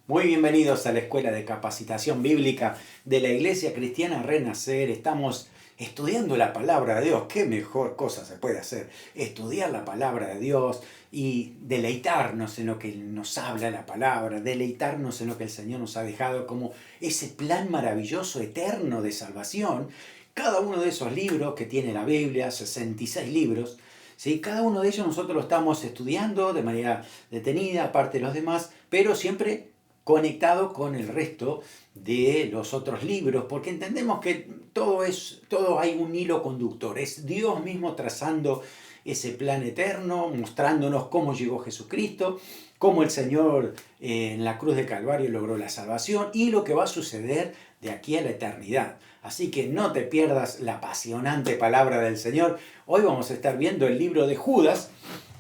Muy bienvenidos a la Escuela de Capacitación Bíblica de la Iglesia Cristiana Renacer. Estamos estudiando la Palabra de Dios. ¿Qué mejor cosa se puede hacer? Estudiar la Palabra de Dios y deleitarnos en lo que nos habla la Palabra, deleitarnos en lo que el Señor nos ha dejado como ese plan maravilloso, eterno de salvación. Cada uno de esos libros que tiene la Biblia, 66 libros, ¿sí? Cada uno de ellos nosotros lo estamos estudiando de manera detenida, aparte de los demás, pero siempre conectado con el resto de los otros libros, porque entendemos que todo hay un hilo conductor, es Dios mismo trazando ese plan eterno, mostrándonos cómo llegó Jesucristo, cómo el Señor en la cruz de Calvario logró la salvación y lo que va a suceder de aquí a la eternidad. Así que no te pierdas la apasionante palabra del Señor. Hoy vamos a estar viendo el libro de Judas,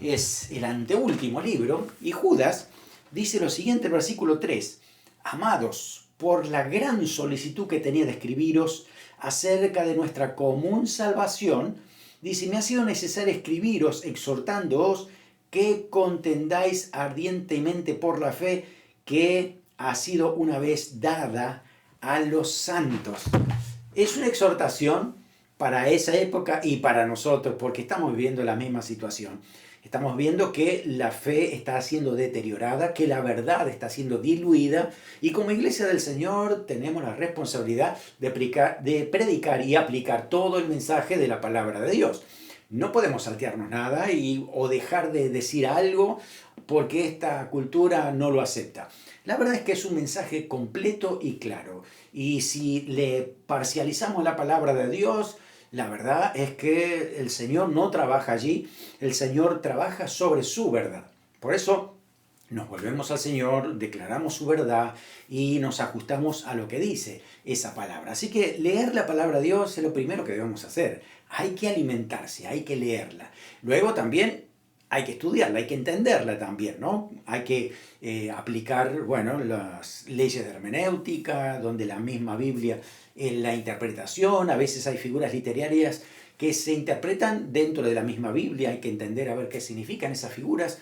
es el anteúltimo libro, y Judas dice lo siguiente, el versículo 3. Amados, por la gran solicitud que tenía de escribiros acerca de nuestra común salvación, dice, me ha sido necesario escribiros exhortándoos que contendáis ardientemente por la fe que ha sido una vez dada a los santos. Es una exhortación para esa época y para nosotros, porque estamos viviendo la misma situación. Estamos viendo que la fe está siendo deteriorada, que la verdad está siendo diluida, y como Iglesia del Señor tenemos la responsabilidad de predicar y aplicar todo el mensaje de la palabra de Dios. No podemos saltearnos nada o dejar de decir algo porque esta cultura no lo acepta. La verdad es que es un mensaje completo y claro. Y si le parcializamos la palabra de Dios, la verdad es que el Señor no trabaja allí, el Señor trabaja sobre su verdad. Por eso nos volvemos al Señor, declaramos su verdad y nos ajustamos a lo que dice esa palabra. Así que leer la palabra de Dios es lo primero que debemos hacer. Hay que alimentarse, hay que leerla. Luego también hay que estudiarla, hay que entenderla también, ¿no? Hay que aplicar, bueno, las leyes de hermenéutica, donde la misma Biblia, en la interpretación, a veces hay figuras literarias que se interpretan dentro de la misma Biblia, hay que entender a ver qué significan esas figuras,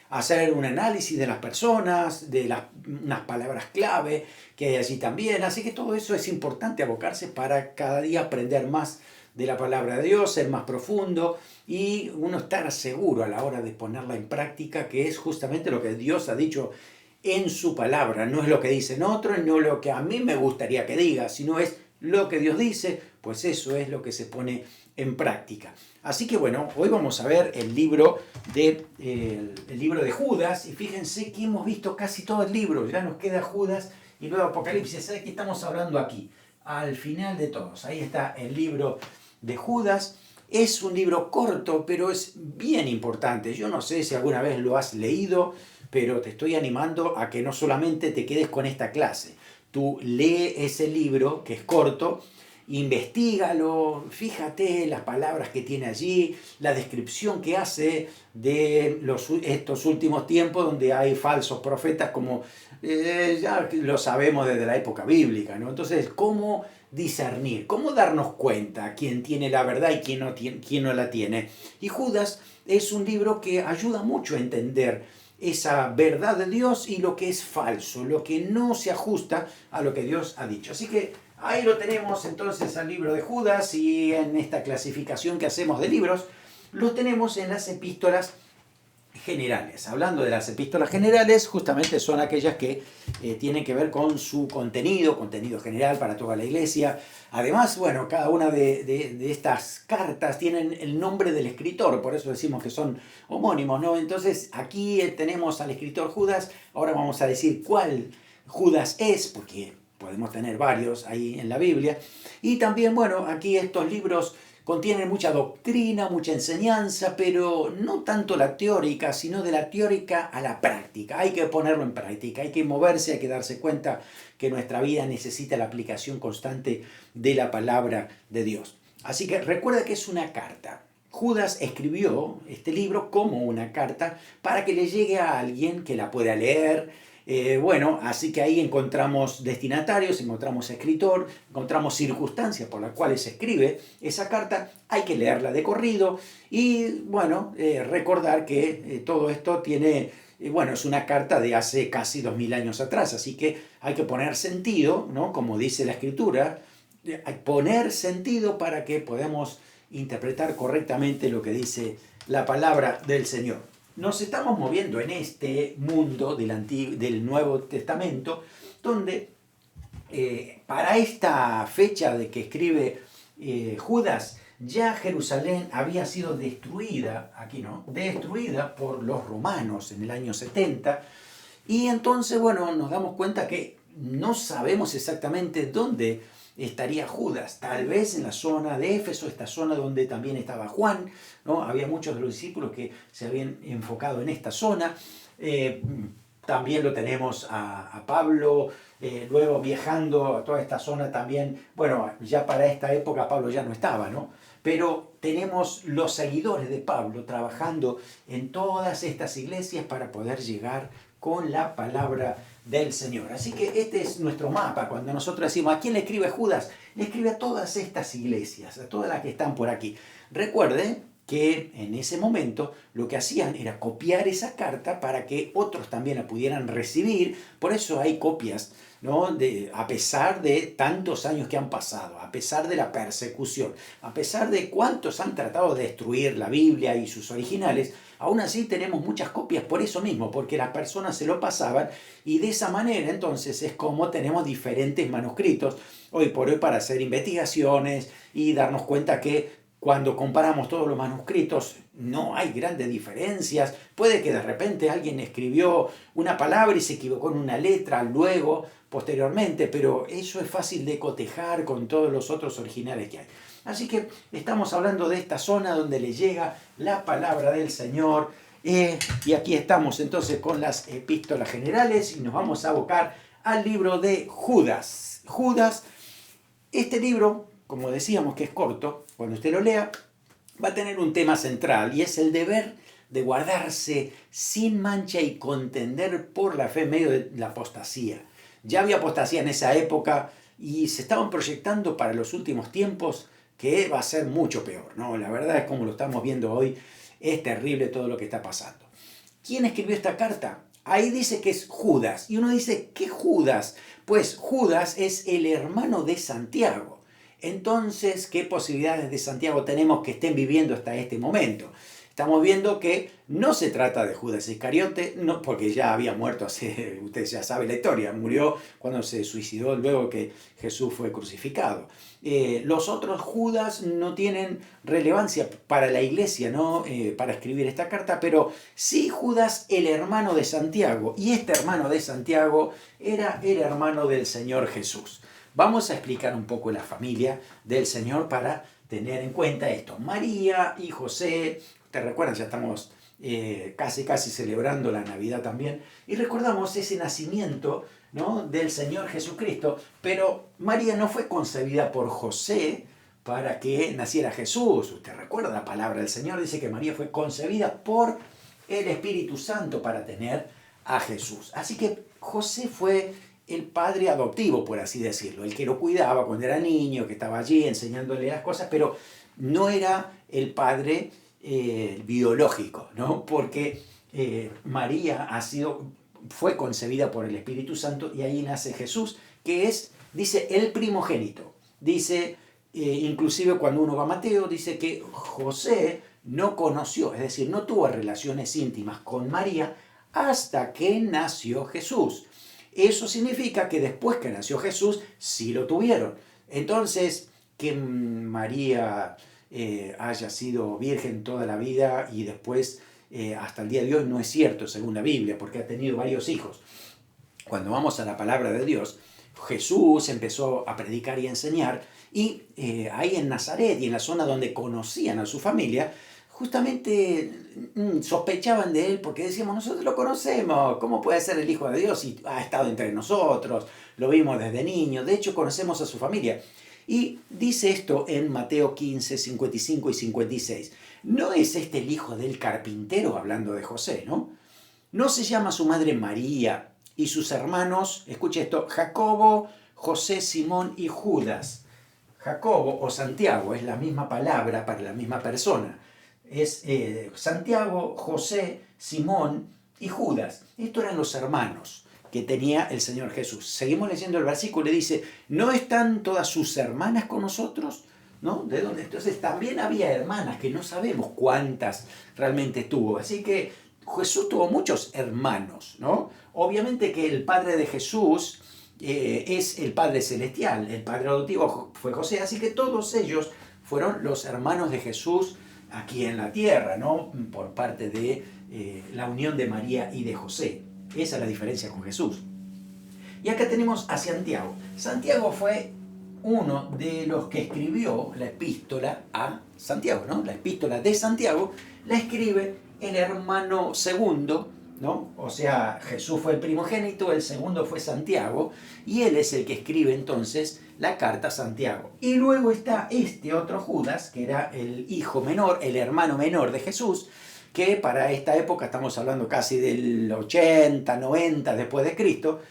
hacer un análisis de las personas, de unas palabras clave que hay allí también, así que todo eso es importante abocarse para cada día aprender más de la palabra de Dios, ser más profundo y uno estar seguro a la hora de ponerla en práctica, que es justamente lo que Dios ha dicho en su palabra. No es lo que dicen otros, no lo que a mí me gustaría que diga, sino es lo que Dios dice, pues eso es lo que se pone en práctica. Así que bueno, hoy vamos a ver el libro de Judas, y fíjense que hemos visto casi todo el libro, ya nos queda Judas y luego Apocalipsis. ¿Sabes qué estamos hablando aquí? Al final de todos, ahí está el libro de Judas. Es un libro corto, pero es bien importante. Yo no sé si alguna vez lo has leído, pero te estoy animando a que no solamente te quedes con esta clase. Tú lee ese libro, que es corto, investígalo, fíjate las palabras que tiene allí, la descripción que hace de estos últimos tiempos donde hay falsos profetas, como ya lo sabemos desde la época bíblica, ¿no? Entonces, ¿cómo discernir? ¿Cómo darnos cuenta quién tiene la verdad y quién no la tiene? Y Judas es un libro que ayuda mucho a entender esa verdad de Dios y lo que es falso, lo que no se ajusta a lo que Dios ha dicho. Así que ahí lo tenemos entonces al libro de Judas, y en esta clasificación que hacemos de libros, lo tenemos en las epístolas generales. Hablando de las epístolas generales, justamente son aquellas que tienen que ver con su contenido general para toda la iglesia. Además, bueno, cada una de estas cartas tienen el nombre del escritor, por eso decimos que son homónimos, ¿no? Entonces, aquí tenemos al escritor Judas, ahora vamos a decir cuál Judas es, porque podemos tener varios ahí en la Biblia. Y también, bueno, aquí estos libros contienen mucha doctrina, mucha enseñanza, pero no tanto la teórica, sino de la teórica a la práctica. Hay que ponerlo en práctica, hay que moverse, hay que darse cuenta que nuestra vida necesita la aplicación constante de la palabra de Dios. Así que recuerda que es una carta. Judas escribió este libro como una carta para que le llegue a alguien que la pueda leer. Bueno, así que ahí encontramos destinatarios, encontramos escritor, encontramos circunstancias por las cuales se escribe esa carta. Hay que leerla de corrido y, bueno, recordar que todo esto tiene bueno, es una carta de hace casi 2000 años atrás, así que hay que poner sentido, ¿no? Como dice la Escritura, hay que poner sentido para que podamos interpretar correctamente lo que dice la palabra del Señor. Nos estamos moviendo en este mundo del Nuevo Testamento, donde para esta fecha de que escribe Judas, ya Jerusalén había sido destruida, aquí no, destruida por los romanos en el año 70, y entonces, bueno, nos damos cuenta que no sabemos exactamente dónde estaría Judas, tal vez en la zona de Éfeso, esta zona donde también estaba Juan, ¿no? Había muchos de los discípulos que se habían enfocado en esta zona. También lo tenemos a Pablo, luego viajando a toda esta zona también. Bueno, ya para esta época Pablo ya no estaba, ¿no? Pero tenemos los seguidores de Pablo trabajando en todas estas iglesias para poder llegar con la palabra del Señor. Así que este es nuestro mapa. Cuando nosotros decimos, ¿a quién le escribe Judas? Le escribe a todas estas iglesias, a todas las que están por aquí. Recuerden que en ese momento lo que hacían era copiar esa carta para que otros también la pudieran recibir. Por eso hay copias, ¿no? A pesar de tantos años que han pasado, a pesar de la persecución, a pesar de cuántos han tratado de destruir la Biblia y sus originales, aún así tenemos muchas copias por eso mismo, porque las personas se lo pasaban y de esa manera entonces es como tenemos diferentes manuscritos hoy por hoy para hacer investigaciones y darnos cuenta que cuando comparamos todos los manuscritos, no hay grandes diferencias. Puede que de repente alguien escribió una palabra y se equivocó en una letra luego, posteriormente, pero eso es fácil de cotejar con todos los otros originales que hay. Así que estamos hablando de esta zona donde le llega la palabra del Señor. Y aquí estamos entonces con las epístolas generales y nos vamos a abocar al libro de Judas. Judas, este libro, como decíamos que es corto, cuando usted lo lea, va a tener un tema central y es el deber de guardarse sin mancha y contender por la fe en medio de la apostasía. Ya había apostasía en esa época y se estaban proyectando para los últimos tiempos que va a ser mucho peor, ¿no? La verdad es como lo estamos viendo hoy, es terrible todo lo que está pasando. ¿Quién escribió esta carta? Ahí dice que es Judas. Y uno dice, ¿qué Judas? Pues Judas es el hermano de Santiago. Entonces, ¿qué posibilidades de Santiago tenemos que estén viviendo hasta este momento? Estamos viendo que no se trata de Judas Iscariote, no, porque ya había muerto hace, usted ya sabe la historia, murió cuando se suicidó luego que Jesús fue crucificado. Los otros Judas no tienen relevancia para la iglesia, ¿no? Para escribir esta carta, pero sí Judas, el hermano de Santiago, y este hermano de Santiago era el hermano del Señor Jesús. Vamos a explicar un poco la familia del Señor para tener en cuenta esto. María y José, ustedes recuerdan, ya estamos casi celebrando la Navidad también, y recordamos ese nacimiento, ¿no? Del Señor Jesucristo, pero María no fue concebida por José para que naciera Jesús. Usted recuerda la palabra del Señor, dice que María fue concebida por el Espíritu Santo para tener a Jesús. Así que José fue el padre adoptivo, por así decirlo, el que lo cuidaba cuando era niño, que estaba allí enseñándole las cosas, pero no era el padre biológico, ¿no? Porque María fue concebida por el Espíritu Santo y ahí nace Jesús, que es, dice, el primogénito. Dice, inclusive cuando uno va a Mateo, dice que José no conoció, es decir, no tuvo relaciones íntimas con María hasta que nació Jesús. Eso significa que después que nació Jesús, sí lo tuvieron. Entonces, que María haya sido virgen toda la vida y después hasta el día de hoy no es cierto según la Biblia, porque ha tenido varios hijos. Cuando vamos a la palabra de Dios, Jesús empezó a predicar y a enseñar y ahí en Nazaret y en la zona donde conocían a su familia, justamente sospechaban de él porque decíamos, nosotros lo conocemos, ¿cómo puede ser el Hijo de Dios si ha estado entre nosotros? Lo vimos desde niño, de hecho conocemos a su familia. Y dice esto en Mateo 15, 55 y 56. ¿No es este el hijo del carpintero? Hablando de José, ¿no? ¿No se llama su madre María y sus hermanos, escuche esto, Jacobo, José, Simón y Judas? Jacobo o Santiago es la misma palabra para la misma persona. Es Santiago, José, Simón y Judas. Estos eran los hermanos que tenía el Señor Jesús. Seguimos leyendo el versículo y dice, ¿no están todas sus hermanas con nosotros? ¿No? ¿De dónde? Entonces también había hermanas que no sabemos cuántas realmente tuvo. Así que Jesús tuvo muchos hermanos, ¿no? Obviamente que el padre de Jesús es el Padre Celestial, el Padre adoptivo fue José, así que todos ellos fueron los hermanos de Jesús aquí en la tierra, ¿no? Por parte de la unión de María y de José. Esa es la diferencia con Jesús. Y acá tenemos a Santiago. Santiago fue uno de los que escribió la epístola a Santiago, ¿no? La epístola de Santiago la escribe el hermano segundo, ¿no? O sea, Jesús fue el primogénito, el segundo fue Santiago, y él es el que escribe entonces la carta a Santiago. Y luego está este otro Judas, que era el hijo menor, el hermano menor de Jesús, que para esta época, estamos hablando casi del 80, 90 después de Cristo,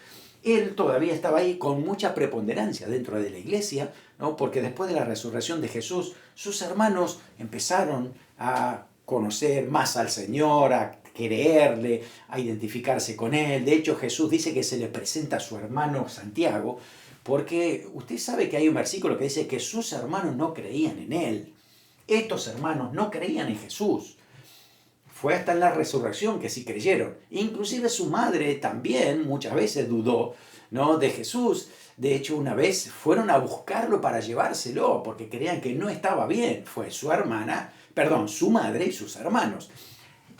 él todavía estaba ahí con mucha preponderancia dentro de la iglesia, ¿no? Porque después de la resurrección de Jesús, sus hermanos empezaron a conocer más al Señor, a creerle, a identificarse con él. De hecho, Jesús dice que se le presenta a su hermano Santiago, porque usted sabe que hay un versículo que dice que sus hermanos no creían en él. Estos hermanos no creían en Jesús. Fue hasta en la resurrección que sí creyeron. Inclusive su madre también muchas veces dudó, ¿no?, de Jesús. De hecho, una vez fueron a buscarlo para llevárselo porque creían que no estaba bien. Fue su hermana, perdón, su madre y sus hermanos.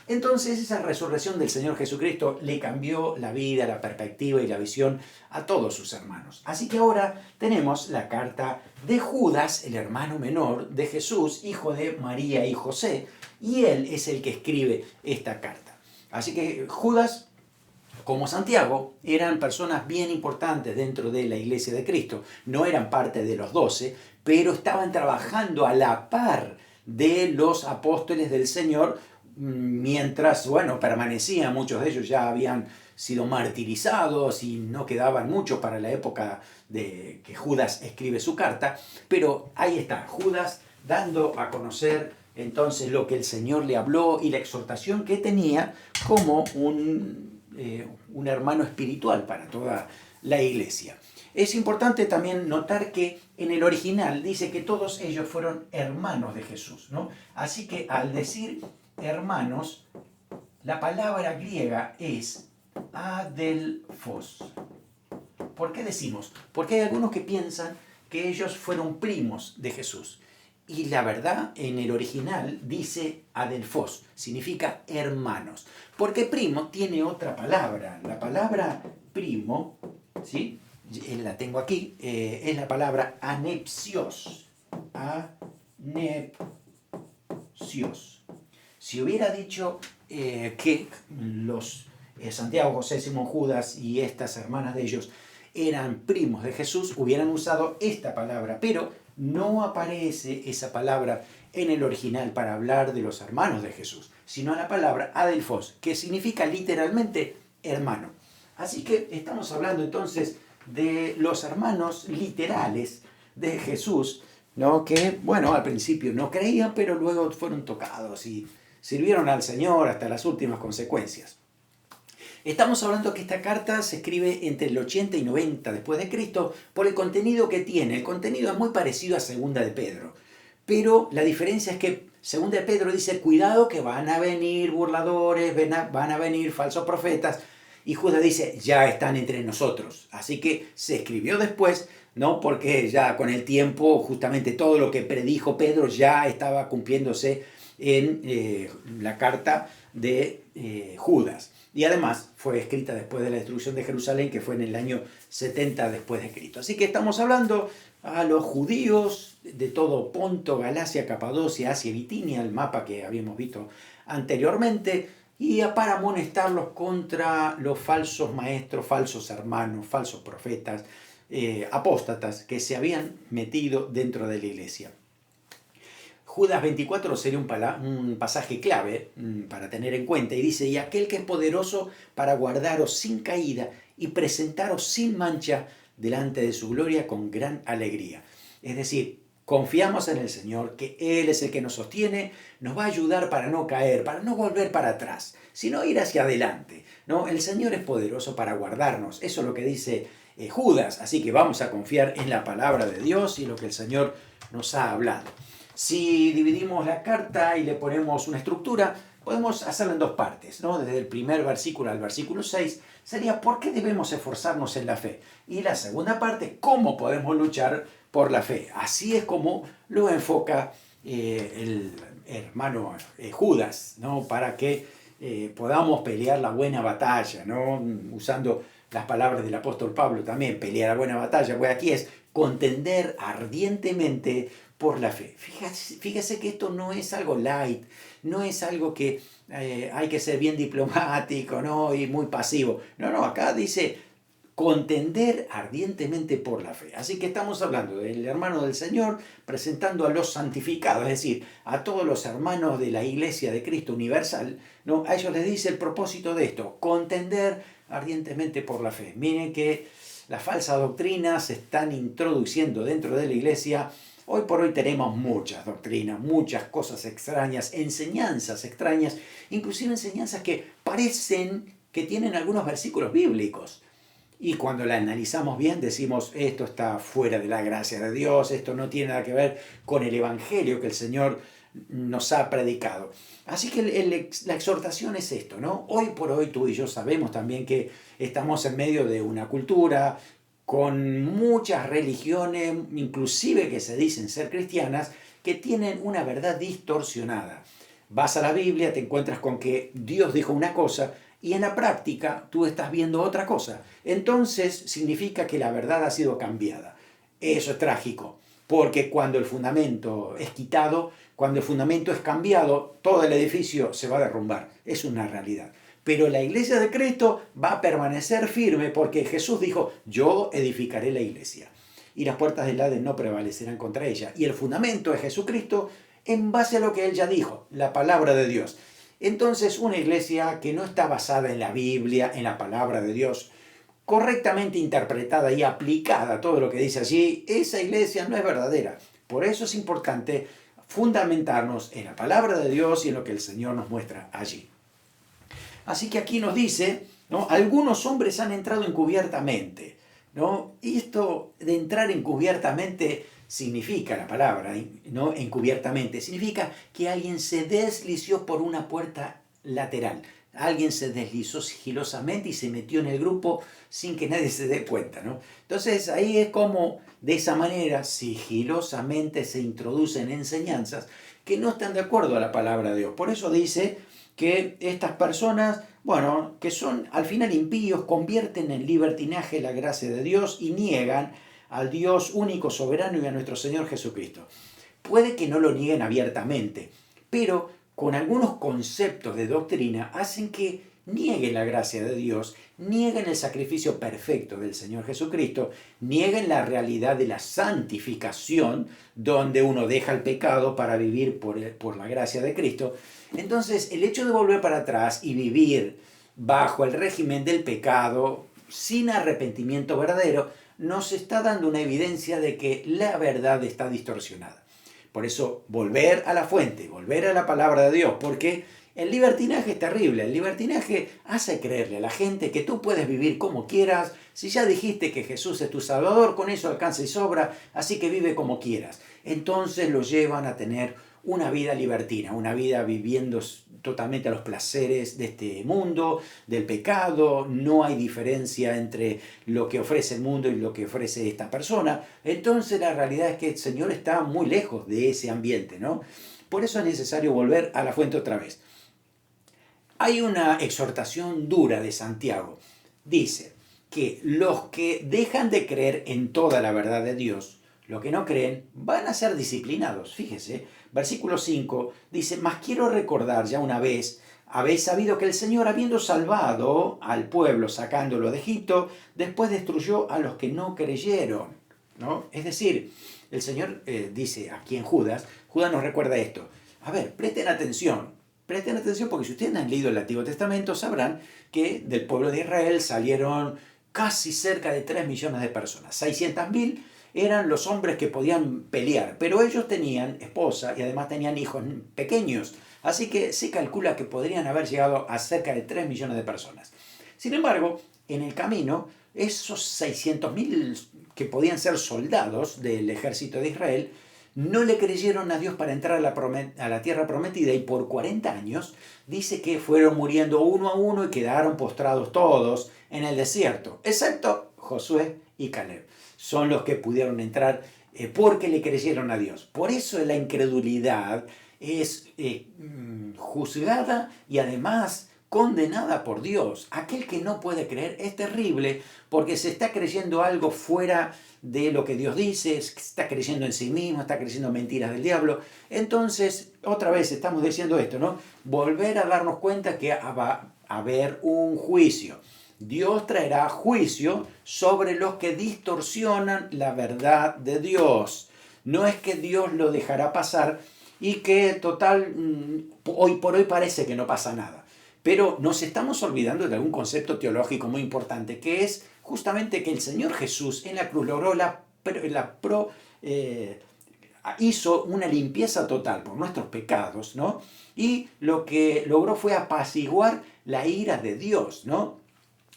Entonces esa resurrección del Señor Jesucristo le cambió la vida, la perspectiva y la visión a todos sus hermanos. Así que ahora tenemos la carta de Judas, el hermano menor de Jesús, hijo de María y José, y él es el que escribe esta carta. Así que Judas, como Santiago, eran personas bien importantes dentro de la iglesia de Cristo. No eran parte de los 12, pero estaban trabajando a la par de los apóstoles del Señor, mientras, bueno, permanecían. Muchos de ellos ya habían sido martirizados y no quedaban mucho para la época de que Judas escribe su carta, pero ahí está, Judas dando a conocer entonces lo que el Señor le habló y la exhortación que tenía como un hermano espiritual para toda la iglesia. Es importante también notar que en el original dice que todos ellos fueron hermanos de Jesús, ¿no? Así que al decir hermanos, la palabra griega es adelphos. ¿Por qué decimos? Porque hay algunos que piensan que ellos fueron primos de Jesús. Y la verdad, en el original dice adelphos, significa hermanos. Porque primo tiene otra palabra. La palabra primo, ¿sí?, la tengo aquí, es la palabra anepsios. Anepsios. Si hubiera dicho que los Santiago, José, Simón, Judas y estas hermanas de ellos eran primos de Jesús, hubieran usado esta palabra, pero no aparece esa palabra en el original para hablar de los hermanos de Jesús, sino la palabra adelphos, que significa literalmente hermano. Así que estamos hablando entonces de los hermanos literales de Jesús, ¿no?, que, bueno, al principio no creían, pero luego fueron tocados y sirvieron al Señor hasta las últimas consecuencias. Estamos hablando que esta carta se escribe entre el 80 y 90 después de Cristo por el contenido que tiene. El contenido es muy parecido a Segunda de Pedro, pero la diferencia es que Segunda de Pedro dice, cuidado que van a venir burladores, van a venir falsos profetas, y Judas dice, ya están entre nosotros. Así que se escribió después, ¿no?, porque ya con el tiempo justamente todo lo que predijo Pedro ya estaba cumpliéndose en la carta de Judas. Y además fue escrita después de la destrucción de Jerusalén, que fue en el año 70 después de Cristo. Así que estamos hablando a los judíos de todo Ponto, Galacia, Capadocia, Asia y Bitinia, el mapa que habíamos visto anteriormente, y para amonestarlos contra los falsos maestros, falsos hermanos, falsos profetas, apóstatas que se habían metido dentro de la iglesia. Judas 24 sería un pasaje clave para tener en cuenta, y dice, y aquel que es poderoso para guardaros sin caída y presentaros sin mancha delante de su gloria con gran alegría. Es decir, confiamos en el Señor, que Él es el que nos sostiene, nos va a ayudar para no caer, para no volver para atrás, sino ir hacia adelante, ¿no? El Señor es poderoso para guardarnos, eso es lo que dice Judas, así que vamos a confiar en la palabra de Dios y lo que el Señor nos ha hablado. Si dividimos la carta y le ponemos una estructura, podemos hacerlo en dos partes, ¿no? Desde el primer versículo al versículo 6 sería ¿por qué debemos esforzarnos en la fe? Y la segunda parte, ¿cómo podemos luchar por la fe? Así es como lo enfoca el hermano Judas, ¿no? Para que podamos pelear la buena batalla, ¿no? Usando las palabras del apóstol Pablo también, pelear la buena batalla, pues aquí es contender ardientemente por la fe. Fíjese que esto no es algo light, no es algo que hay que ser bien diplomático, ¿no? Y muy pasivo. No, acá dice contender ardientemente por la fe. Así que estamos hablando del hermano del Señor presentando a los santificados, es decir, a todos los hermanos de la Iglesia de Cristo Universal, ¿no? A ellos les dice el propósito de esto, contender ardientemente por la fe. Miren que las falsas doctrinas se están introduciendo dentro de la Iglesia. Hoy por hoy tenemos muchas doctrinas, muchas cosas extrañas, enseñanzas extrañas, inclusive enseñanzas que parecen que tienen algunos versículos bíblicos. Y cuando la analizamos bien decimos, esto está fuera de la gracia de Dios, esto no tiene nada que ver con el Evangelio que el Señor nos ha predicado. Así que la exhortación es esto, ¿no? Hoy por hoy tú y yo sabemos también que estamos en medio de una cultura con muchas religiones, inclusive que se dicen ser cristianas, que tienen una verdad distorsionada. Vas a la Biblia, te encuentras con que Dios dijo una cosa y en la práctica tú estás viendo otra cosa. Entonces significa que la verdad ha sido cambiada. Eso es trágico, porque cuando el fundamento es quitado, cuando el fundamento es cambiado, todo el edificio se va a derrumbar. Es una realidad. Pero la iglesia de Cristo va a permanecer firme porque Jesús dijo, yo edificaré la iglesia y las puertas del Hades no prevalecerán contra ella. Y el fundamento es Jesucristo en base a lo que Él ya dijo, la palabra de Dios. Entonces, una iglesia que no está basada en la Biblia, en la palabra de Dios, correctamente interpretada y aplicada a todo lo que dice allí, esa iglesia no es verdadera. Por eso es importante fundamentarnos en la palabra de Dios y en lo que el Señor nos muestra allí. Así que aquí nos dice, ¿no? Algunos hombres han entrado encubiertamente, ¿no? Y esto de entrar encubiertamente significa la palabra, ¿no? Encubiertamente, significa que alguien se deslizó por una puerta lateral. Alguien se deslizó sigilosamente y se metió en el grupo sin que nadie se dé cuenta, ¿no? Entonces ahí es como de esa manera sigilosamente se introducen enseñanzas que no están de acuerdo a la palabra de Dios. Por eso dice que estas personas, bueno, que son al final impíos, convierten en libertinaje la gracia de Dios y niegan al Dios único, soberano y a nuestro Señor Jesucristo. Puede que no lo nieguen abiertamente, pero con algunos conceptos de doctrina hacen que nieguen la gracia de Dios, nieguen el sacrificio perfecto del Señor Jesucristo, nieguen la realidad de la santificación, donde uno deja el pecado para vivir por la gracia de Cristo. Entonces, el hecho de volver para atrás y vivir bajo el régimen del pecado, sin arrepentimiento verdadero, nos está dando una evidencia de que la verdad está distorsionada. Por eso, volver a la fuente, volver a la palabra de Dios, porque el libertinaje es terrible. El libertinaje hace creerle a la gente que tú puedes vivir como quieras. Si ya dijiste que Jesús es tu Salvador, con eso alcanza y sobra, así que vive como quieras. Entonces lo llevan a tener una vida libertina, una vida viviendo totalmente a los placeres de este mundo, del pecado. No hay diferencia entre lo que ofrece el mundo y lo que ofrece esta persona. Entonces la realidad es que el Señor está muy lejos de ese ambiente, ¿no? Por eso es necesario volver a la fuente otra vez. Hay una exhortación dura de Santiago. Dice que los que dejan de creer en toda la verdad de Dios, los que no creen, van a ser disciplinados. Fíjese, versículo 5 dice, mas quiero recordar ya una vez, habéis sabido que el Señor, habiendo salvado al pueblo, sacándolo de Egipto, después destruyó a los que no creyeron, ¿no? Es decir, el Señor dice aquí en Judas nos recuerda esto. A ver, presten atención porque si ustedes han leído el Antiguo Testamento sabrán que del pueblo de Israel salieron casi cerca de 3 millones de personas, 600.000 eran los hombres que podían pelear, pero ellos tenían esposa y además tenían hijos pequeños, así que se calcula que podrían haber llegado a cerca de 3 millones de personas. Sin embargo, en el camino, esos 600.000 que podían ser soldados del ejército de Israel, no le creyeron a Dios para entrar a la tierra prometida, y por 40 años dice que fueron muriendo uno a uno y quedaron postrados todos en el desierto, excepto Josué y Caleb. Son los que pudieron entrar porque le creyeron a Dios. Por eso la incredulidad es juzgada y además condenada por Dios. Aquel que no puede creer es terrible porque se está creyendo algo fuera de lo que Dios dice, está creyendo en sí mismo, está creyendo mentiras del diablo. Entonces, otra vez estamos diciendo esto, ¿no? Volver a darnos cuenta que va a haber un juicio. Dios traerá juicio sobre los que distorsionan la verdad de Dios. No es que Dios lo dejará pasar y que total, hoy por hoy parece que no pasa nada. Pero nos estamos olvidando de algún concepto teológico muy importante, que es justamente que el Señor Jesús en la cruz logró hizo una limpieza total por nuestros pecados, ¿no? Y lo que logró fue apaciguar la ira de Dios, ¿no?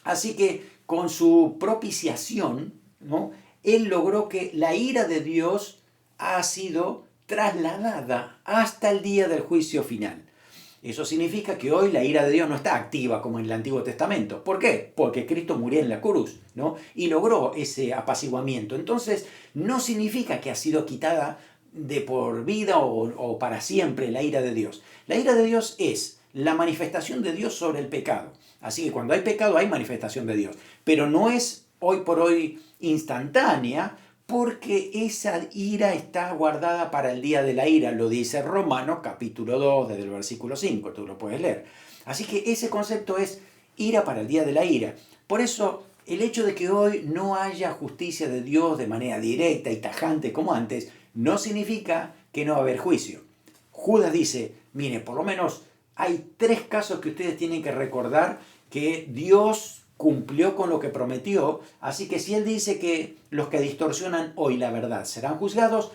Así que con su propiciación, ¿no? Él logró que la ira de Dios ha sido trasladada hasta el día del juicio final. Eso significa que hoy la ira de Dios no está activa como en el Antiguo Testamento. ¿Por qué? Porque Cristo murió en la cruz, ¿no? Y logró ese apaciguamiento. Entonces, no significa que ha sido quitada de por vida o para siempre la ira de Dios. La ira de Dios es la manifestación de Dios sobre el pecado. Así que cuando hay pecado hay manifestación de Dios. Pero no es hoy por hoy instantánea, porque esa ira está guardada para el día de la ira. Lo dice Romanos capítulo 2, desde el versículo 5, tú lo puedes leer. Así que ese concepto es ira para el día de la ira. Por eso, el hecho de que hoy no haya justicia de Dios de manera directa y tajante como antes, no significa que no va a haber juicio. Judas dice, mire, por lo menos hay 3 casos que ustedes tienen que recordar que Dios cumplió con lo que prometió, así que si él dice que los que distorsionan hoy la verdad serán juzgados,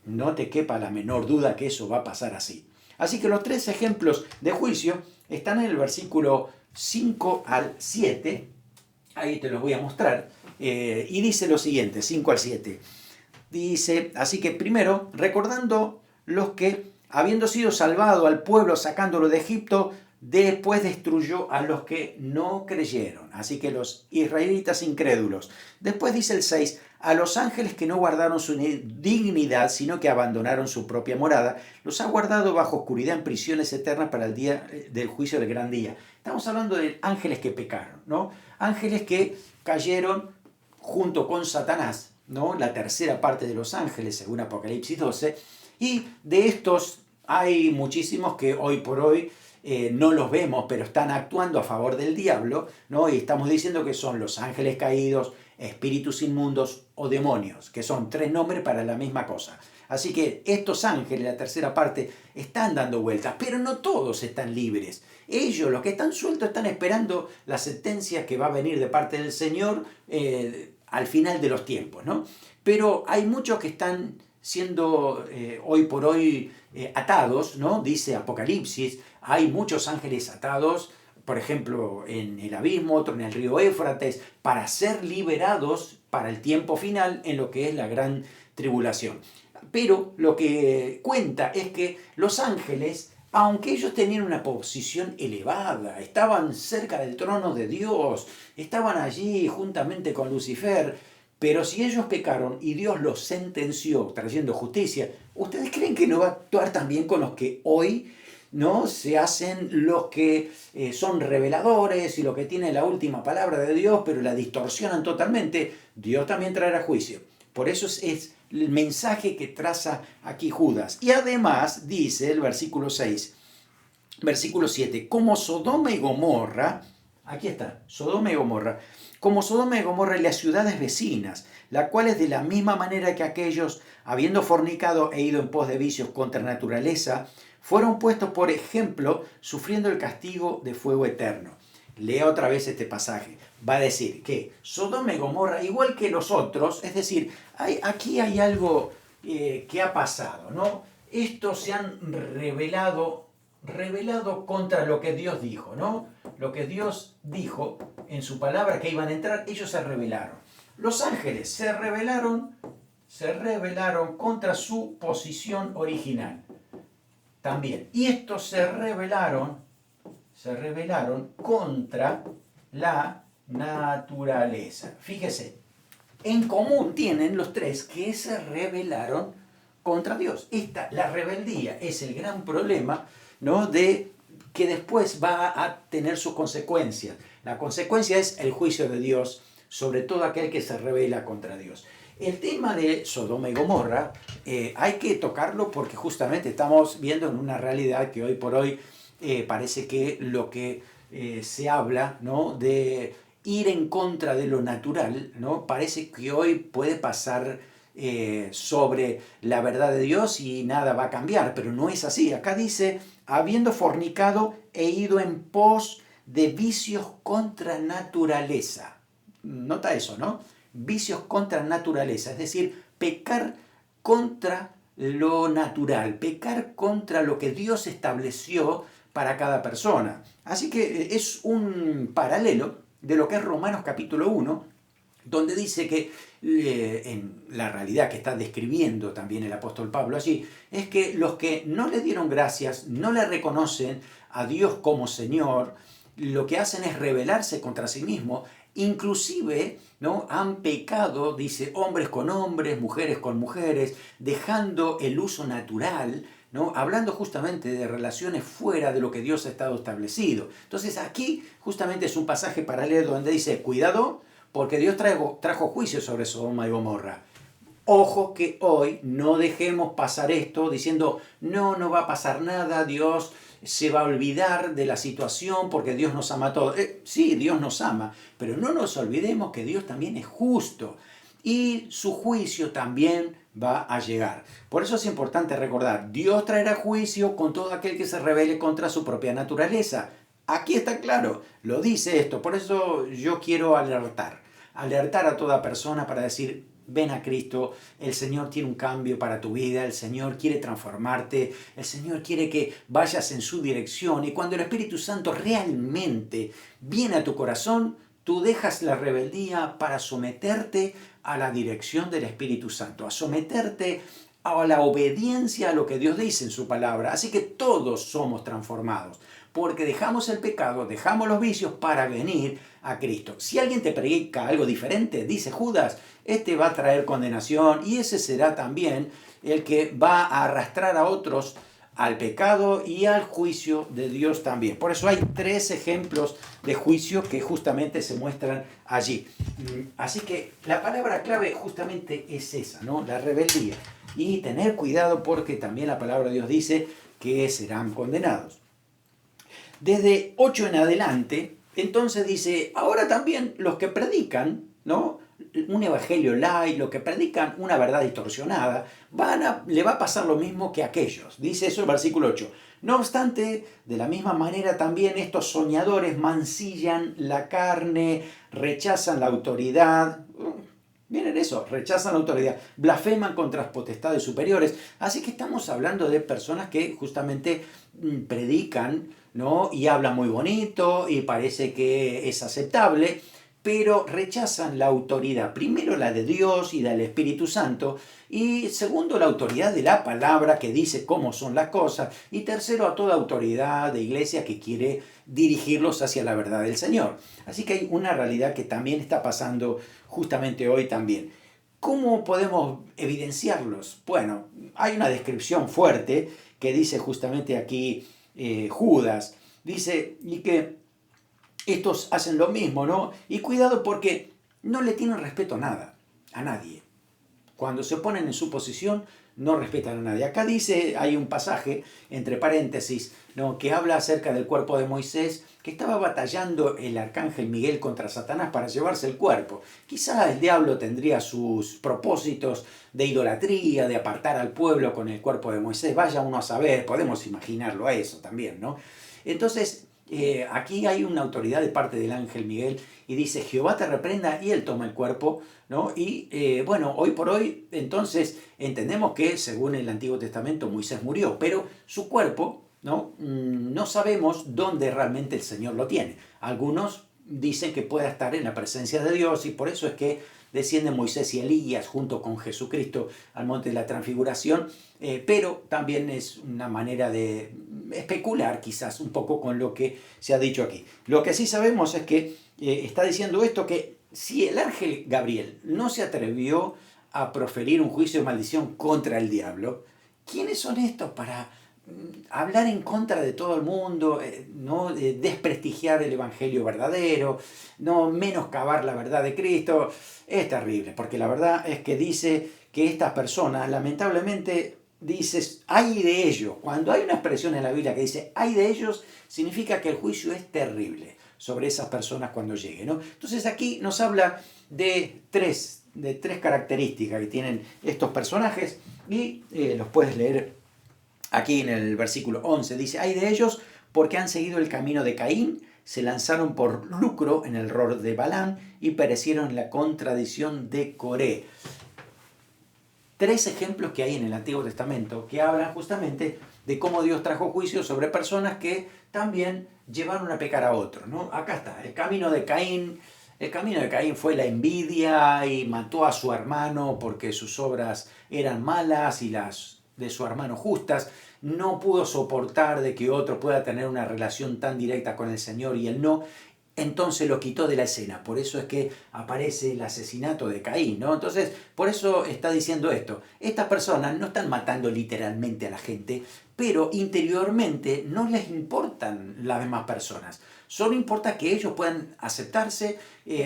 no te quepa la menor duda que eso va a pasar así. Así que los 3 ejemplos de juicio están en el versículo 5 al 7, ahí te los voy a mostrar, y dice lo siguiente, 5 al 7. Dice, así que primero, recordando los que, habiendo sido salvado al pueblo sacándolo de Egipto, después destruyó a los que no creyeron, así que los israelitas incrédulos. Después dice el 6, a los ángeles que no guardaron su dignidad, sino que abandonaron su propia morada, los ha guardado bajo oscuridad en prisiones eternas para el día del juicio del gran día. Estamos hablando de ángeles que pecaron, ¿no? Ángeles que cayeron junto con Satanás, ¿no? La tercera parte de los ángeles, según Apocalipsis 12, y de estos hay muchísimos que hoy por hoy no los vemos, pero están actuando a favor del diablo, ¿no? Y estamos diciendo que son los ángeles caídos, espíritus inmundos o demonios, que son 3 nombres para la misma cosa. Así que estos ángeles, la tercera parte, están dando vueltas, pero no todos están libres. Ellos, los que están sueltos, están esperando la sentencia que va a venir de parte del Señor al final de los tiempos, ¿no? Pero hay muchos que están siendo hoy por hoy atados, ¿no? Dice Apocalipsis, hay muchos ángeles atados, por ejemplo, en el abismo, otro en el río Éufrates, para ser liberados para el tiempo final en lo que es la gran tribulación. Pero lo que cuenta es que los ángeles, aunque ellos tenían una posición elevada, estaban cerca del trono de Dios, estaban allí juntamente con Lucifer, pero si ellos pecaron y Dios los sentenció trayendo justicia, ¿ustedes creen que no va a actuar también con los que hoy, ¿no?, se hacen los que son reveladores y los que tienen la última palabra de Dios, pero la distorsionan totalmente? Dios también traerá juicio. Por eso es el mensaje que traza aquí Judas. Y además dice el versículo 6, versículo 7, como Sodoma y Gomorra, aquí está, Sodoma y Gomorra, como Sodoma y Gomorra y las ciudades vecinas, las cuales de la misma manera que aquellos, habiendo fornicado e ido en pos de vicios contra naturaleza, fueron puestos por ejemplo, sufriendo el castigo de fuego eterno. lea otra vez este pasaje, va a decir que Sodoma y Gomorra, igual que los otros, es decir, aquí hay algo que ha pasado, ¿no? Estos se han rebelado contra lo que Dios dijo, ¿no? Lo que Dios dijo en su palabra que iban a entrar, ellos se rebelaron. Los ángeles se rebelaron contra su posición original también. Y estos se rebelaron contra la naturaleza. Fíjese, en común tienen los tres que se rebelaron contra Dios. La rebeldía es el gran problema, ¿no? De que después va a tener sus consecuencias. La consecuencia es el juicio de Dios sobre todo aquel que se rebela contra Dios. El tema de Sodoma y Gomorra hay que tocarlo porque justamente estamos viendo en una realidad que hoy por hoy parece que lo que se habla, ¿no? De ir en contra de lo natural, ¿no? Parece que hoy puede pasar sobre la verdad de Dios y nada va a cambiar, pero no es así. Acá dice, habiendo fornicado e ido en pos de vicios contra naturaleza. Nota eso, ¿no? Vicios contra naturaleza, es decir, pecar contra lo natural, pecar contra lo que Dios estableció para cada persona. Así que es un paralelo de lo que es Romanos capítulo 1, donde dice que en la realidad que está describiendo también el apóstol Pablo allí, es que los que no le dieron gracias, no le reconocen a Dios como Señor, lo que hacen es rebelarse contra sí mismos, inclusive, ¿no? Han pecado, dice, hombres con hombres, mujeres con mujeres, dejando el uso natural, ¿no? Hablando justamente de relaciones fuera de lo que Dios ha estado establecido. Entonces aquí justamente es un pasaje paralelo donde dice, cuidado, porque Dios trajo juicio sobre Sodoma y Gomorra. Ojo que hoy no dejemos pasar esto diciendo, no va a pasar nada, Dios se va a olvidar de la situación porque Dios nos ama a todos. Sí, Dios nos ama, pero no nos olvidemos que Dios también es justo y su juicio también va a llegar. Por eso es importante recordar, Dios traerá juicio con todo aquel que se rebele contra su propia naturaleza. Aquí está claro, lo dice esto, por eso yo quiero alertar a toda persona para decir, ven a Cristo, el Señor tiene un cambio para tu vida, el Señor quiere transformarte, el Señor quiere que vayas en su dirección y cuando el Espíritu Santo realmente viene a tu corazón, tú dejas la rebeldía para someterte a la dirección del Espíritu Santo, a someterte a la obediencia a lo que Dios dice en su palabra. Así que todos somos transformados, porque dejamos el pecado, dejamos los vicios para venir a Cristo. Si alguien te predica algo diferente, dice Judas, este va a traer condenación y ese será también el que va a arrastrar a otros al pecado y al juicio de Dios también. Por eso hay 3 ejemplos de juicio que justamente se muestran allí. Así que la palabra clave justamente es esa, ¿no? La rebeldía. Y tener cuidado porque también la palabra de Dios dice que serán condenados. Desde 8 en adelante, entonces dice, ahora también los que predican, ¿no? Un evangelio light, los que predican una verdad distorsionada, le va a pasar lo mismo que a aquellos. Dice eso el versículo 8. No obstante, de la misma manera también estos soñadores mancillan la carne, rechazan la autoridad. Miren eso, rechazan la autoridad, blasfeman contra las potestades superiores. Así que estamos hablando de personas que justamente predican, ¿no? Y hablan muy bonito y parece que es aceptable, pero rechazan la autoridad, primero la de Dios y del Espíritu Santo, y segundo la autoridad de la palabra que dice cómo son las cosas, y tercero a toda autoridad de iglesia que quiere dirigirlos hacia la verdad del Señor. Así que hay una realidad que también está pasando justamente hoy también. ¿Cómo podemos evidenciarlos? Bueno, hay una descripción fuerte que dice justamente aquí Judas, dice y que estos hacen lo mismo, ¿no? Y cuidado porque no le tienen respeto a nadie. Cuando se ponen en su posición, no respetan a nadie. Acá dice, hay un pasaje, entre paréntesis, ¿no? Que habla acerca del cuerpo de Moisés, que estaba batallando el arcángel Miguel contra Satanás para llevarse el cuerpo. Quizá el diablo tendría sus propósitos de idolatría, de apartar al pueblo con el cuerpo de Moisés. Vaya uno a saber, podemos imaginarlo a eso también, ¿no? Entonces, Aquí hay una autoridad de parte del ángel Miguel y dice, Jehová te reprenda, y él toma el cuerpo, ¿no? Y bueno, hoy por hoy, entonces, entendemos que según el Antiguo Testamento Moisés murió, pero su cuerpo, ¿no? No sabemos dónde realmente el Señor lo tiene. Algunos dicen que puede estar en la presencia de Dios, y por eso es que descienden Moisés y Elías junto con Jesucristo al monte de la transfiguración, pero también es una manera de especular quizás un poco con lo que se ha dicho aquí. Lo que sí sabemos es que está diciendo esto, que si el ángel Gabriel no se atrevió a proferir un juicio de maldición contra el diablo, ¿quiénes son estos para hablar en contra de todo el mundo, no desprestigiar el evangelio verdadero, no menoscabar la verdad de Cristo? Es terrible, porque la verdad es que dice que estas personas, lamentablemente, dices, ay de ellos. Cuando hay una expresión en la Biblia que dice, ay de ellos, significa que el juicio es terrible sobre esas personas cuando llegue, ¿no? Entonces aquí nos habla de tres características que tienen estos personajes, y los puedes leer aquí en el versículo 11. Dice, hay de ellos porque han seguido el camino de Caín, se lanzaron por lucro en el error de Balaam y perecieron en la contradicción de Coré. Tres ejemplos que hay en el Antiguo Testamento que hablan justamente de cómo Dios trajo juicio sobre personas que también llevaron a pecar a otros, ¿no? Acá está, el camino de Caín. El camino de Caín fue la envidia y mató a su hermano porque sus obras eran malas y las de su hermano justas. No pudo soportar de que otro pueda tener una relación tan directa con el Señor y él no. Entonces lo quitó de la escena. Por eso es que aparece el asesinato de Caín, ¿no? Entonces, por eso está diciendo esto. Estas personas no están matando literalmente a la gente, pero interiormente no les importan las demás personas. Solo importa que ellos puedan aceptarse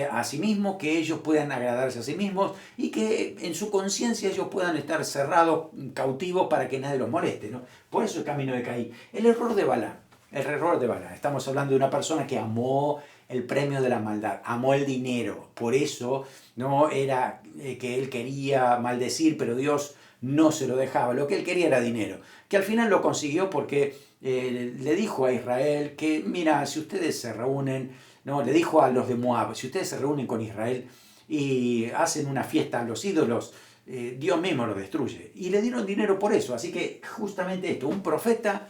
a sí mismos, que ellos puedan agradarse a sí mismos y que en su conciencia ellos puedan estar cerrados, cautivos, para que nadie los moleste, ¿no? Por eso el camino de Caín. El error de Balaam. El error de Balaam. Estamos hablando de una persona que amó el premio de la maldad, amó el dinero. Por eso no era que él quería maldecir, pero Dios no se lo dejaba. Lo que él quería era dinero, que al final lo consiguió porque le dijo a Israel que, mira, si ustedes se reúnen, no, le dijo a los de Moab, si ustedes se reúnen con Israel y hacen una fiesta a los ídolos, Dios mismo los destruye. Y le dieron dinero por eso. Así que justamente esto, un profeta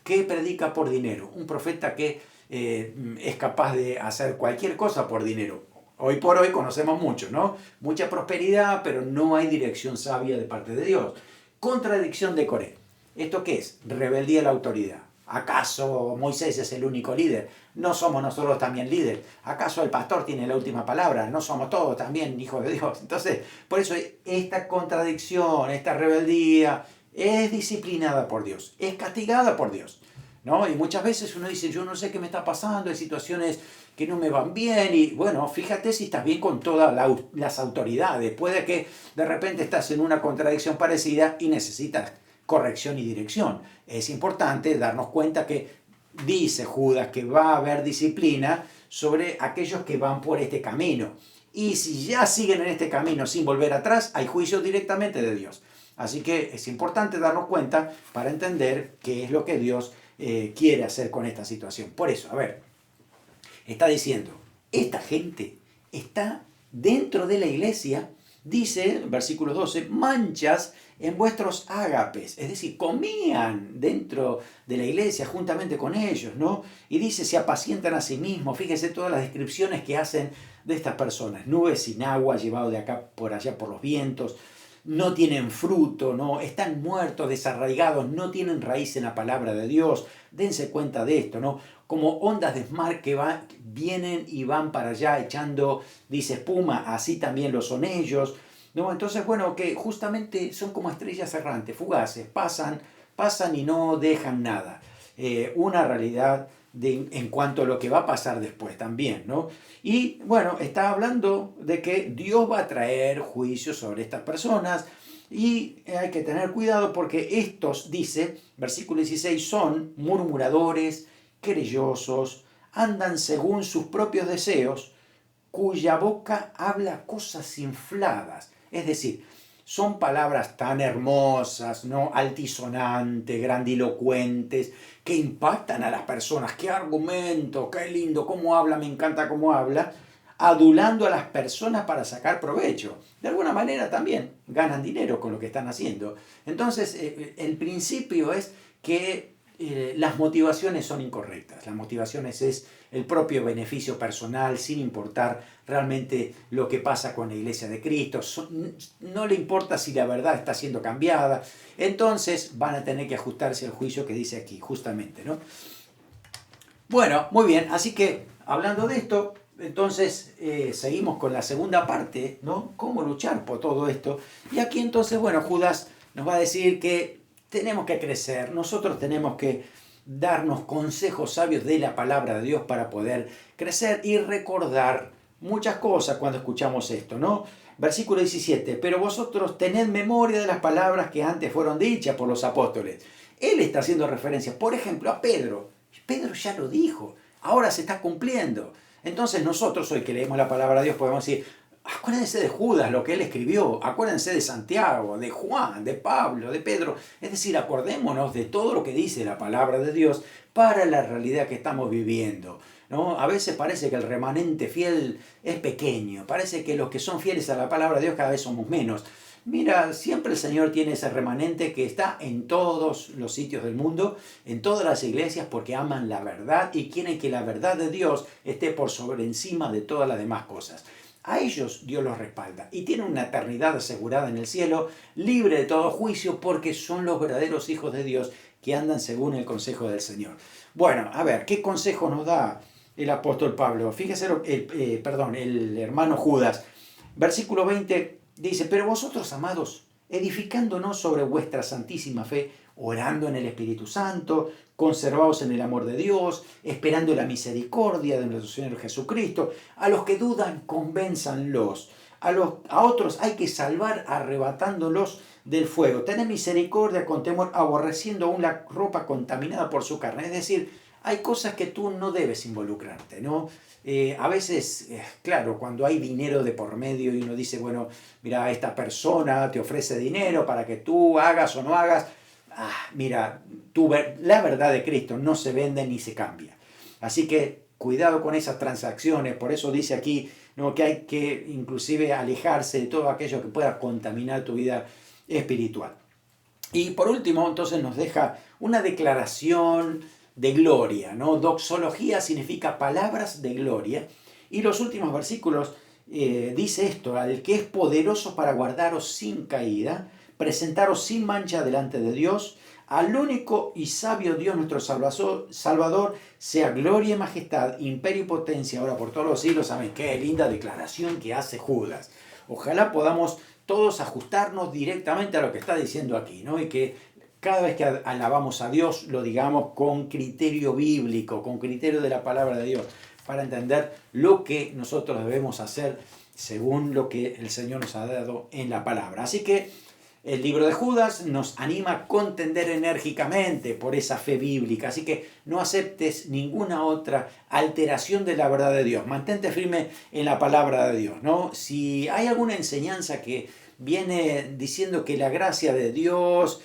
que predica por dinero, un profeta que es capaz de hacer cualquier cosa por dinero. Hoy por hoy conocemos mucho, ¿no? Mucha prosperidad, pero no hay dirección sabia de parte de Dios. Contradicción de Coré. ¿Esto qué es? Rebeldía a la autoridad. ¿Acaso Moisés es el único líder? ¿No somos nosotros también líderes? ¿Acaso el pastor tiene la última palabra? ¿No somos todos también hijos de Dios? Entonces, por eso esta contradicción, esta rebeldía, es disciplinada por Dios, es castigada por Dios, ¿no? Y muchas veces uno dice, yo no sé qué me está pasando, hay situaciones que no me van bien, y bueno, fíjate si estás bien con todas las autoridades. Puede que de repente estás en una contradicción parecida y necesitas corrección y dirección. Es importante darnos cuenta que dice Judas que va a haber disciplina sobre aquellos que van por este camino. Y si ya siguen en este camino sin volver atrás, hay juicio directamente de Dios. Así que es importante darnos cuenta para entender qué es lo que Dios quiere hacer con esta situación. Por eso, a ver, está diciendo, esta gente está dentro de la iglesia, dice, versículo 12, manchas en vuestros ágapes, es decir, comían dentro de la iglesia juntamente con ellos, ¿no? Y dice, se apacientan a sí mismos. Fíjense todas las descripciones que hacen de estas personas: nubes sin agua, llevado de acá por allá por los vientos, no tienen fruto, ¿no? Están muertos, desarraigados, no tienen raíz en la palabra de Dios. Dense cuenta de esto, ¿no? Como ondas de mar que vienen y van para allá echando, dice, espuma, así también lo son ellos, ¿no? Entonces, bueno, que justamente son como estrellas errantes, fugaces, pasan y no dejan nada. Una realidad en cuanto a lo que va a pasar después también, ¿no? Y bueno, está hablando de que Dios va a traer juicio sobre estas personas, y hay que tener cuidado porque estos, dice, versículo 16, son murmuradores, querellosos, andan según sus propios deseos, cuya boca habla cosas infladas. Es decir, son palabras tan hermosas, ¿no? Altisonantes, grandilocuentes, que impactan a las personas. ¡Qué argumento! ¡Qué lindo! ¿Cómo habla? Me encanta cómo habla. Adulando a las personas para sacar provecho. De alguna manera también ganan dinero con lo que están haciendo. Entonces, el principio es que las motivaciones son incorrectas. Las motivaciones es el propio beneficio personal, sin importar realmente lo que pasa con la Iglesia de Cristo. No le importa si la verdad está siendo cambiada. Entonces van a tener que ajustarse al juicio que dice aquí, justamente, ¿no? Bueno, muy bien. Así que, hablando de esto, entonces seguimos con la segunda parte, ¿no? Cómo luchar por todo esto. Y aquí entonces, bueno, Judas nos va a decir que tenemos que crecer, nosotros tenemos que darnos consejos sabios de la palabra de Dios para poder crecer y recordar muchas cosas cuando escuchamos esto, ¿no? Versículo 17, pero vosotros tened memoria de las palabras que antes fueron dichas por los apóstoles. Él está haciendo referencia, por ejemplo, a Pedro. Pedro ya lo dijo, ahora se está cumpliendo. Entonces nosotros hoy que leemos la palabra de Dios podemos decir, acuérdense de Judas, lo que él escribió, acuérdense de Santiago, de Juan, de Pablo, de Pedro. Es decir, acordémonos de todo lo que dice la palabra de Dios para la realidad que estamos viviendo, ¿no? A veces parece que el remanente fiel es pequeño, parece que los que son fieles a la palabra de Dios cada vez somos menos. Mira, siempre el Señor tiene ese remanente que está en todos los sitios del mundo, en todas las iglesias, porque aman la verdad y quieren que la verdad de Dios esté por sobre encima de todas las demás cosas. A ellos Dios los respalda y tienen una eternidad asegurada en el cielo, libre de todo juicio, porque son los verdaderos hijos de Dios que andan según el consejo del Señor. Bueno, a ver, ¿qué consejo nos da el apóstol Pablo? Fíjese, el hermano Judas. Versículo 20 dice, pero vosotros, amados, edificándonos sobre vuestra santísima fe, orando en el Espíritu Santo, conservados en el amor de Dios, esperando la misericordia de nuestro Señor Jesucristo. A los que dudan, convénzanlos. A otros hay que salvar arrebatándolos del fuego. Tened misericordia con temor, aborreciendo aún la ropa contaminada por su carne. Es decir, hay cosas que tú no debes involucrarte, ¿no? A veces, claro, cuando hay dinero de por medio y uno dice, bueno, mira, esta persona te ofrece dinero para que tú hagas o no hagas, mira, la verdad de Cristo no se vende ni se cambia. Así que cuidado con esas transacciones, por eso dice aquí, ¿no?, que hay que inclusive alejarse de todo aquello que pueda contaminar tu vida espiritual. Y por último, entonces nos deja una declaración de gloria, ¿no? Doxología significa palabras de gloria. Y los últimos versículos dice esto, al que es poderoso para guardaros sin caída, presentaros sin mancha delante de Dios, al único y sabio Dios nuestro Salvador, sea gloria y majestad, imperio y potencia, ahora por todos los siglos. Amén. Qué linda declaración que hace Judas. Ojalá podamos todos ajustarnos directamente a lo que está diciendo aquí, ¿no? Y que cada vez que alabamos a Dios lo digamos con criterio bíblico, con criterio de la palabra de Dios, para entender lo que nosotros debemos hacer según lo que el Señor nos ha dado en la palabra. Así que el libro de Judas nos anima a contender enérgicamente por esa fe bíblica. Así que no aceptes ninguna otra alteración de la verdad de Dios. Mantente firme en la palabra de Dios, ¿no? Si hay alguna enseñanza que viene diciendo que la gracia de Dios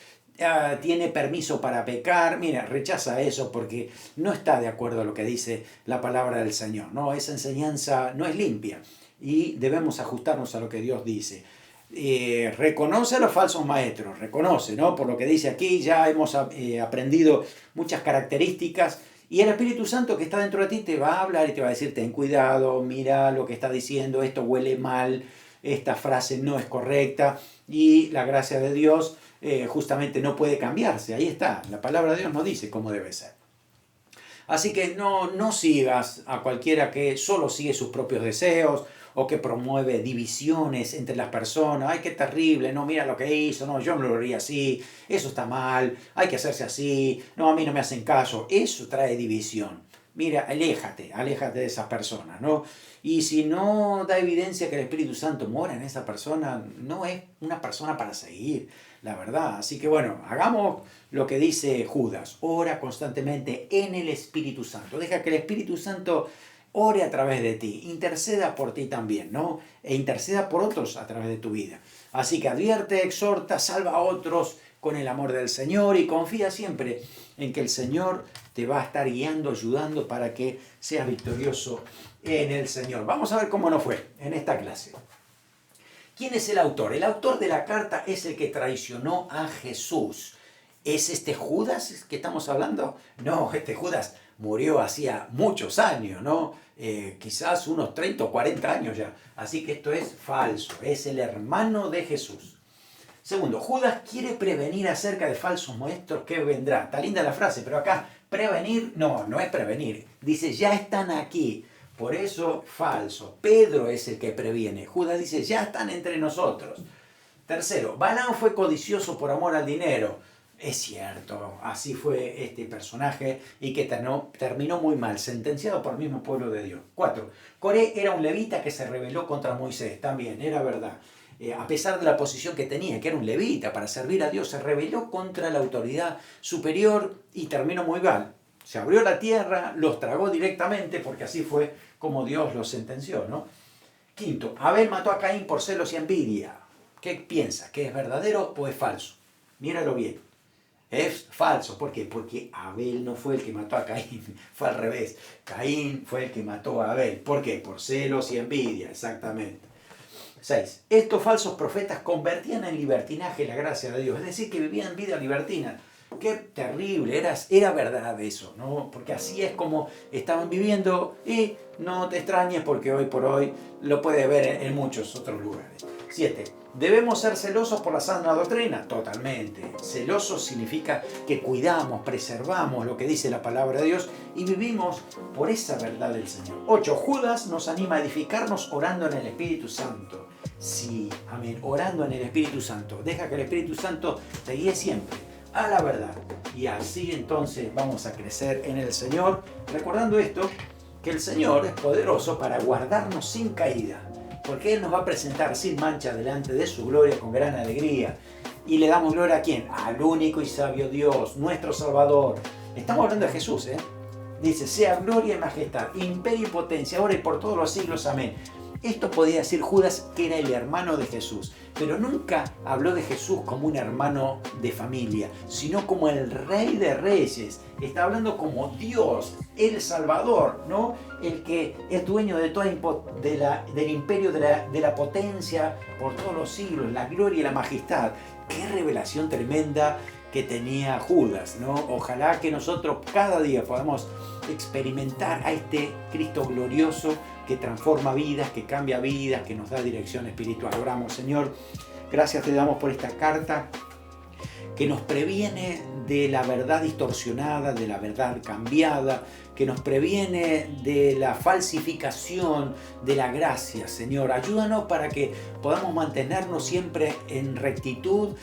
tiene permiso para pecar, mira, rechaza eso porque no está de acuerdo a lo que dice la palabra del Señor, ¿no? Esa enseñanza no es limpia y debemos ajustarnos a lo que Dios dice. Reconoce a los falsos maestros, reconoce, ¿no? Por lo que dice aquí ya hemos aprendido muchas características y el Espíritu Santo que está dentro de ti te va a hablar y te va a decir, ten cuidado, mira lo que está diciendo, esto huele mal, esta frase no es correcta, y la gracia de Dios justamente no puede cambiarse. Ahí está, la palabra de Dios nos dice cómo debe ser. Así que no sigas a cualquiera que solo sigue sus propios deseos o que promueve divisiones entre las personas. ¡Ay, qué terrible! No, mira lo que hizo. No, yo me lo haría así. Eso está mal. Hay que hacerse así. No, a mí no me hacen caso. Eso trae división. Mira, aléjate de esas personas, ¿no? Y si no da evidencia que el Espíritu Santo mora en esa persona, no es una persona para seguir, la verdad. Así que bueno, hagamos lo que dice Judas. Ora constantemente en el Espíritu Santo. Deja que el Espíritu Santo ore a través de ti, interceda por ti también, ¿no? E interceda por otros a través de tu vida. Así que advierte, exhorta, salva a otros con el amor del Señor y confía siempre en que el Señor te va a estar guiando, ayudando para que seas victorioso en el Señor. Vamos a ver cómo nos fue en esta clase. ¿Quién es el autor? El autor de la carta es el que traicionó a Jesús. ¿Es este Judas que estamos hablando? No, este Judas murió hacía muchos años, ¿no? Quizás unos 30 o 40 años ya. Así que esto es falso, es el hermano de Jesús. Segundo, Judas quiere prevenir acerca de falsos maestros que vendrán. Está linda la frase, pero acá prevenir, no es prevenir. Dice, ya están aquí. Por eso, falso. Pedro es el que previene. Judas dice, ya están entre nosotros. Tercero, Balaam fue codicioso por amor al dinero. Es cierto, así fue este personaje y que terminó muy mal, sentenciado por el mismo pueblo de Dios. 4. Coré era un levita que se rebeló contra Moisés, también, era verdad. A pesar de la posición que tenía, que era un levita para servir a Dios, se rebeló contra la autoridad superior y terminó muy mal. Se abrió la tierra, los tragó directamente, porque así fue como Dios los sentenció, ¿no? 5. Abel mató a Caín por celos y envidia. ¿Qué piensa? ¿Que es verdadero o es falso? Míralo bien. Es falso. ¿Por qué? Porque Abel no fue el que mató a Caín, fue al revés. Caín fue el que mató a Abel. ¿Por qué? Por celos y envidia, exactamente. 6. Estos falsos profetas convertían en libertinaje la gracia de Dios, es decir, que vivían vida libertina. Qué terrible, era verdad eso, ¿no? Porque así es como estaban viviendo y no te extrañes porque hoy por hoy lo puedes ver en muchos otros lugares. 7. ¿Debemos ser celosos por la sana doctrina? Totalmente. Celosos significa que cuidamos, preservamos lo que dice la palabra de Dios y vivimos por esa verdad del Señor. 8. Judas nos anima a edificarnos orando en el Espíritu Santo. Sí, amén, orando en el Espíritu Santo. Deja que el Espíritu Santo te guíe siempre a la verdad. Y así entonces vamos a crecer en el Señor, recordando esto, que el Señor es poderoso para guardarnos sin caída, porque Él nos va a presentar sin mancha delante de su gloria con gran alegría. Y le damos gloria a ¿quién? Al único y sabio Dios, nuestro Salvador. Estamos hablando de Jesús, ¿eh? Dice, sea gloria y majestad, imperio y potencia, ahora y por todos los siglos, amén. Esto podía decir Judas, que era el hermano de Jesús, pero nunca habló de Jesús como un hermano de familia, sino como el Rey de Reyes. Está hablando como Dios, el Salvador, ¿no? El que es dueño de toda del imperio de la potencia por todos los siglos, la gloria y la majestad. Qué revelación tremenda que tenía Judas, ¿no? Ojalá que nosotros cada día podamos experimentar a este Cristo glorioso que transforma vidas, que cambia vidas, que nos da dirección espiritual. Oramos, Señor, gracias te damos por esta carta que nos previene de la verdad distorsionada, de la verdad cambiada, que nos previene de la falsificación de la gracia, Señor. Ayúdanos para que podamos mantenernos siempre en rectitud,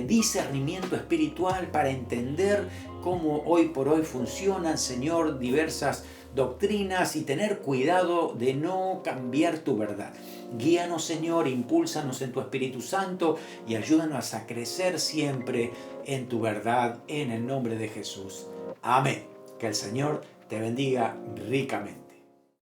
discernimiento espiritual para entender cómo hoy por hoy funcionan, Señor, diversas doctrinas y tener cuidado de no cambiar tu verdad. Guíanos, Señor, impúlsanos en tu Espíritu Santo y ayúdanos a crecer siempre en tu verdad, en el nombre de Jesús. Amén. Que el Señor te bendiga ricamente.